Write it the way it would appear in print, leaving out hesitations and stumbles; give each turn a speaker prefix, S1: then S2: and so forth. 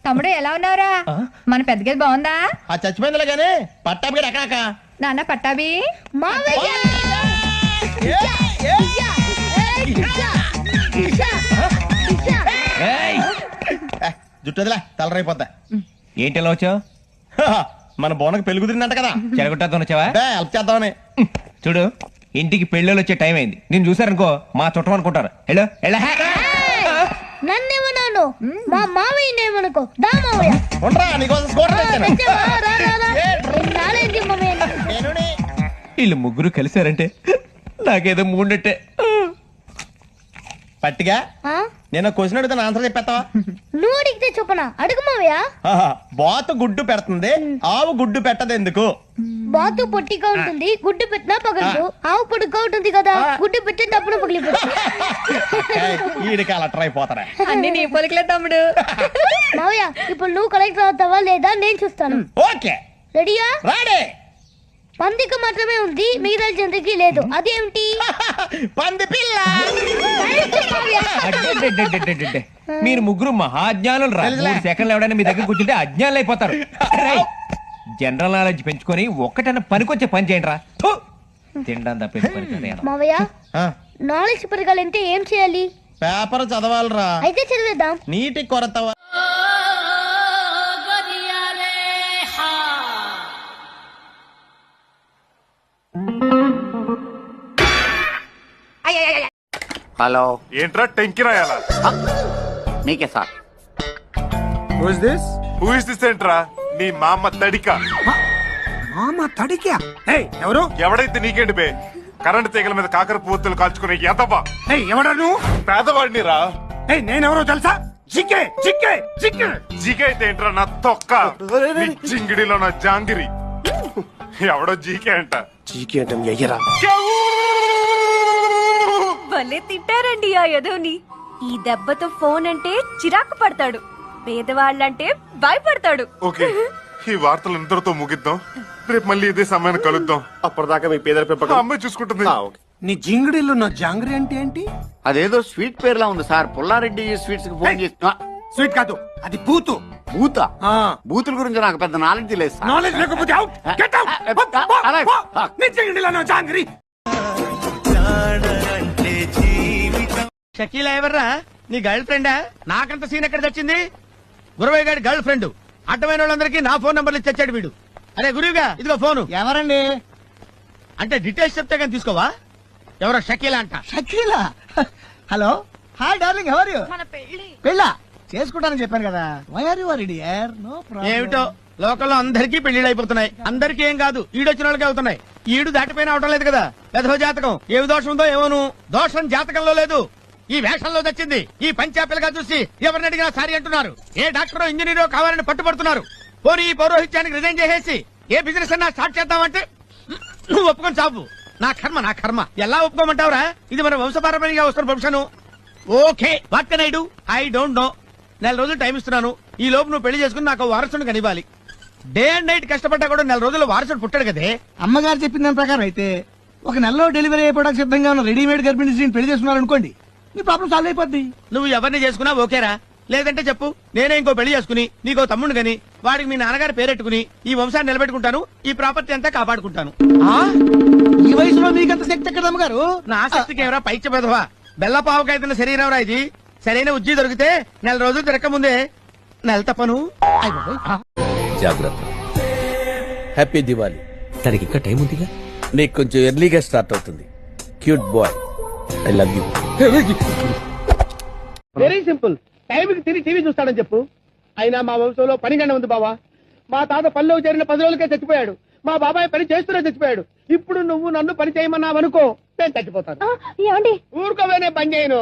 S1: తమ్ముడు ఎలా ఉన్నావురా? మన పెద్దగది బాగుందా?
S2: ఆ చచ్చిపోయిందిలే గానీ పట్టాబి గడు ఎక్కడాక
S1: నాన్న పట్టాబి
S2: జుట్టుదిలా తలరైపోద్దా.
S3: ఏంటి ఎలా వచ్చావు?
S2: మన బోనకు పెళ్లి కుదిరిందంట కదా,
S3: చెరగొట్టేద్దాం వచ్చావా?
S2: హెల్ప్ చేద్దామని.
S3: చూడు, ఇంటికి పెళ్ళిళ్ళు వచ్చే టైం అయింది. నేను చూసారనుకో మా చుట్టం అనుకుంటారు. హలో
S4: నన్నేమన్నాను? మా మావయ్యనేమనుకో. దా మావయ్య
S2: ఉండరా నీకోసం స్కూటర్ తెచ్చాను.
S3: వీళ్ళు ముగ్గురు కలిసారంటే నాకేదో మూడినట్టే.
S2: పట్టిగా నేను క్వశ్చన్ అడుగుతాను, ఆన్సర్ చెప్పేస్తావా?
S4: నువ్వు అడిగితే చెప్పనా? అడుగు మావయ్య.
S2: బాతు గుడ్డు పెడుతుంది, ఆవు గుడ్డు పెట్టదు ఎందుకు?
S4: బాతు పొట్టిగా ఉంటుంది, గుడ్డు పెట్టినా పగలదు. ఆవు పొడుగ్గా ఉంటుంది కదా, గుడ్డు పెట్టినప్పుడు పగిలిపోతుంది.
S2: ఈడికి అలా ట్రై పోతారా?
S1: అన్ని నీ పొలికలే తమ్ముడు.
S4: మావయ్య ఇప్పుడు నువ్వు కలెక్టర్ అవుతావా లేదా నేను చూస్తాను.
S2: ఓకే
S4: రెడీయా?
S2: రాడే.
S4: పందికి మాత్రమే ఉంది, మిగతా జంతువుకి లేదు. అదేమిటి?
S2: పంది పిల్ల.
S3: మీరు ముగ్గురు మహాజ్ఞానులు రా. 3 సెకండ్లు ఎవడైనా మీ దగ్గర కూర్చుంటే అజ్ఞానులు అయిపోతారు. జనరల్ నాలెడ్జ్ పెంచుకొని ఒక్కటైనా పనికొచ్చే పని చేయండి రా. తినడం తప్ప.
S4: మావయ్య నాలెడ్జ్ పెరగాలంటే ఏం చేయాలి?
S2: పేపర్ చదవాలరా.
S4: అయితే చదివేద్దాం.
S2: నీటి కొరత
S5: హలో,
S6: ఏంట్రా టెంకి రాయాలా?
S5: మీకే సార్.
S6: హూ ఇస్ దిస్ ఏంట్రా? నీ మామ తడిక.
S7: మామ తడికా? ఎవరు?
S6: ఎవడైతే నీకేంటి బే? కరెంట్ తీగల మీద కాకర పువ్వుతులు కాల్చుకునే ఎదవా.
S7: ఎవడా నువ్వు?
S6: పేదవాడిని రా.
S7: నేనెవరో తెలుసా? జిక్కే జిక్కే జిక్కే.
S6: జీకే అయితే ఏంట్రా నా తొక్క? నీ జింగిడిలో నా జాంగిరి. ఎవడో జీకే అంట.
S7: జీకే అంటే మీ అయ్యరా?
S8: భలే తిట్టారండి ఆ యదోని. ఈ దెబ్బతో ఫోన్ అంటే చిరాకు పడతాడు, పేదవాళ్ళంటే భయపడతాడు.
S6: ఓకే, ఈ వార్తలు ఇంతటితో ముగిద్దాం. రేపు మళ్ళీ ఇదే సమయాన్ని కలుద్దాం.
S7: అప్పటిదాకా మీ పేదల పెంపకం
S6: అమ్మాయి చూసుకుంటుంది.
S7: నీ జింగిడిలో నా జాంగ్రీ అంటే ఏంటి?
S5: అదేదో స్వీట్ పేర్లా ఉంది సార్. పుల్లారెడ్డి స్వీట్స్ కి ఫోన్ చేసి.
S7: స్వీట్ కాదు, అది పూతు.
S5: బూత? బూతుల గురించి నాకు పెద్ద నాలెడ్జ్ లేదు సార్.
S7: నాలెడ్జ్ లేకపోతే అవుట్. Get out. నీ జింగిడిలో నా జాంగ్రీ.
S2: షకీలా ఎవర్రా? నీ గర్ల్ ఫ్రెండా? నాకంత సీన్ ఎక్కడ తెచ్చింది? గురవయ్య గారి గర్ల్ ఫ్రెండ్. అడ్డమైన వాళ్ళందరికీ నా ఫోన్ నంబర్లు ఇచ్చాడు వీడు. అరే గురువుగా, ఇదిగో ఫోను. ఎవరండి అంటే డీటెయిల్స్ చెప్తే కానీ తీసుకోవా? ఎవరో షకీలా అంట.
S9: Shakeela? Hello, hi darling, how are you?
S8: మన పెళ్లి
S9: పెళ్ళా చేసుకుంటానని చెప్పాను కదా. Why are you worried here? No problem.
S2: ఏమిటో లోకల్లో అందరికీ పెళ్లిళ్ళు అయిపోతున్నాయి. అందరికీ ఏం కాదు, ఈడొచ్చిన వాళ్ళకి అవుతున్నాయి. ఈడు దాటిపోయిన అవటం లేదు కదా. పెద్ద జాతకం ఏమి దోషం ఉందో ఏమోను. దోషం జాతకంలో లేదు, ఈ వేషంలో తెచ్చింది. ఈ పంచాపిల్లగా చూసి ఎవరిని అడిగినా సారీ అంటున్నారు. ఏ డాక్టరో ఇంజనీరో కావాలని పట్టుబడుతున్నారు. పోనీ ఈ పౌరోహిత్యానికి రిజైన్ చేసేసి ఏ బిజినెస్ అన్నా స్టార్ట్ చేద్దామంటే నువ్వు ఒప్పుకొని చాపు. నా కర్మ నా కర్మ. ఎలా ఒప్పుకోమంటావురా? ఇది మన వంశపారంపర్యంగా వస్తున్న profession. Okay, what can I do? I don't know. 4 రోజులు టైం ఇస్తున్నాను. ఈ లోపు నువ్వు పెళ్లి చేసుకుని నాకు వారసుని కనివ్వాలి. డే అండ్ నైట్ కష్టపడ్డా కూడా 4 రోజుల్లో వారసుడు పుట్టాడు కదే.
S9: అమ్మగారు చెప్పిన దాని ప్రకారం అయితే ఒక నెలలో డెలివరీ అయిపోవడానికి సిద్ధంగా ఉన్న రెడీమేడ్ గర్భిణీ స్త్రీని పెళ్లి చేసుకున్నారు అనుకోండి, నీ ప్రాబ్లం సాల్వ్ అయిపోద్ది.
S2: నువ్వు ఎవరిని చేసుకున్నా ఓకేరా? లేదంటే చెప్పు, నేనే ఇంకో పెళ్లి చేసుకుని నీకో తమ్ముడు గని వాడికి మీ నాన్నగారు పేరెట్టుకుని ఈ వంశాన్ని నిలబెట్టుకుంటాను. ఈ ప్రాపర్టీ అంతా కాపాడుకుంటాను.
S9: ఈ వయసులో మీకంత శక్తి ఎక్కడ అమ్మగారు?
S2: నా శక్తికి ఎవరా పైచ పెదవా? బెల్లపావుకైతున్న శరీరం రా ఇది. సరైన ఉజ్జి దొరికితే 4 రోజులు తిరక్క ముందే నెల తప్పను.
S10: జాగ్రత్త. హ్యాపీ దివాలి. తనకి ఇంకా టైం ఉందిగా. నీకు కొంచెం ఎర్లీగా స్టార్ట్ అవుతుంది. Cute boy, I love you.
S9: Very simple. టైంకి తిరిగి టీవీ చూస్తాడని చెప్పు. అయినా మా వంశంలో పనిగండ ఉంది బావా. మా తాత పనిలో చేరిన 10 రోజులకే చచ్చిపోయాడు. మా బాబాయ్ పని చేస్తూనే చచ్చిపోయాడు. ఇప్పుడు నువ్వు నన్ను పని చేయమన్నావనుకో, నేను చచ్చిపోతాను.
S4: ఏమండి?
S9: ఊరుకోవేనే పని చేయను.